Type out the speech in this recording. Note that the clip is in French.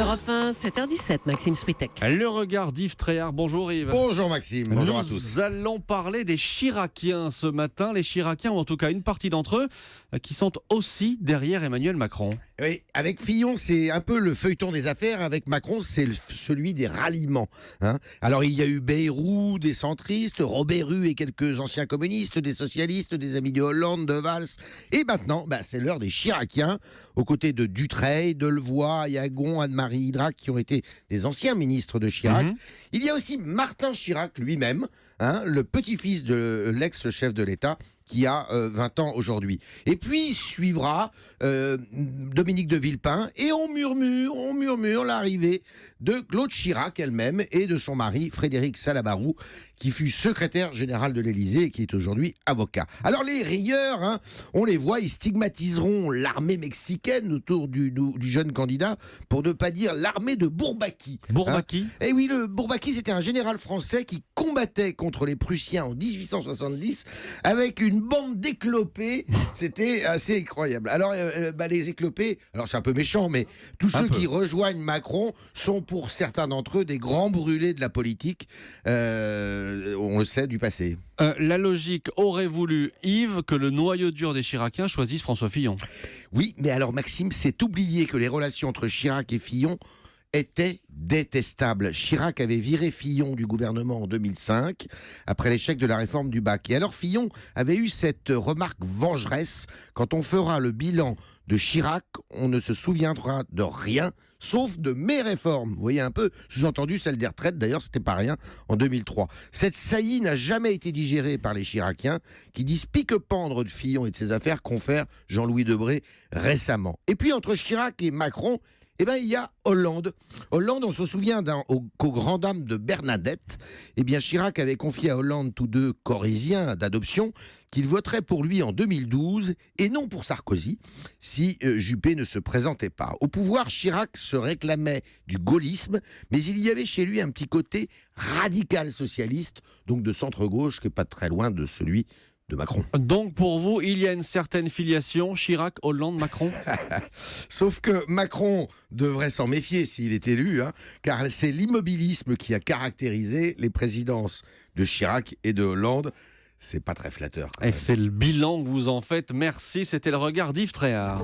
Europe 1, 7h17, Maxime Switek. Le regard d'Yves Tréhard. Bonjour Yves. Bonjour Maxime, bonjour à tous. Nous allons parler des Chiraciens ce matin. Les Chiraciens, ou en tout cas une partie d'entre eux, qui sont aussi derrière Emmanuel Macron. Oui, avec Fillon, c'est un peu le feuilleton des affaires. Avec Macron, c'est celui des ralliements. Alors, il y a eu Bayrou, des centristes, Robert Rue et quelques anciens communistes, des socialistes, des amis de Hollande, de Valls. Et maintenant, c'est l'heure des Chiraciens, aux côtés de Dutreil, Delevoye, Yagon, Anne-Marie Idrac, qui ont été des anciens ministres de Chirac. Il y a aussi Martin Chirac lui-même, le petit-fils de l'ex-chef de l'État, qui a 20 ans aujourd'hui. Et puis suivra Dominique de Villepin, et on murmure l'arrivée de Claude Chirac elle-même et de son mari Frédéric Salabarou, qui fut secrétaire général de l'Élysée et qui est aujourd'hui avocat. Alors les rieurs, on les voit, ils stigmatiseront l'armée mexicaine autour du jeune candidat, pour ne pas dire l'armée de Bourbaki. Bourbaki Et oui, le Bourbaki, c'était un général français qui combattait contre les Prussiens en 1870 avec une bande d'éclopés. C'était assez incroyable. Alors, les éclopés, alors c'est un peu méchant, mais tous ceux qui rejoignent Macron sont pour certains d'entre eux des grands brûlés de la politique, on le sait, du passé. La logique aurait voulu, Yves, que le noyau dur des Chiraciens choisisse François Fillon. Oui, mais alors Maxime, c'est oublier que les relations entre Chirac et Fillon était détestable. Chirac avait viré Fillon du gouvernement en 2005, après l'échec de la réforme du bac. Et alors Fillon avait eu cette remarque vengeresse: quand on fera le bilan de Chirac, on ne se souviendra de rien, sauf de mes réformes. Vous voyez un peu, sous-entendu celle des retraites, d'ailleurs c'était pas rien en 2003. Cette saillie n'a jamais été digérée par les Chiraciens, qui disent pique-pendre de Fillon et de ses affaires, confère Jean-Louis Debré récemment. Et puis entre Chirac et Macron, il y a Hollande. Hollande, on se souvient qu'aux grand dames de Bernadette, Chirac avait confié à Hollande, tous deux corréziens d'adoption, qu'il voterait pour lui en 2012 et non pour Sarkozy, si Juppé ne se présentait pas. Au pouvoir, Chirac se réclamait du gaullisme, mais il y avait chez lui un petit côté radical socialiste, donc de centre-gauche, qui n'est pas très loin de celui de Macron. Donc pour vous, il y a une certaine filiation Chirac, Hollande, Macron. Sauf que Macron devrait s'en méfier s'il est élu, car c'est l'immobilisme qui a caractérisé les présidences de Chirac et de Hollande. C'est pas très flatteur. Et c'est le bilan que vous en faites. Merci, c'était le regard d'Yves Tréhard.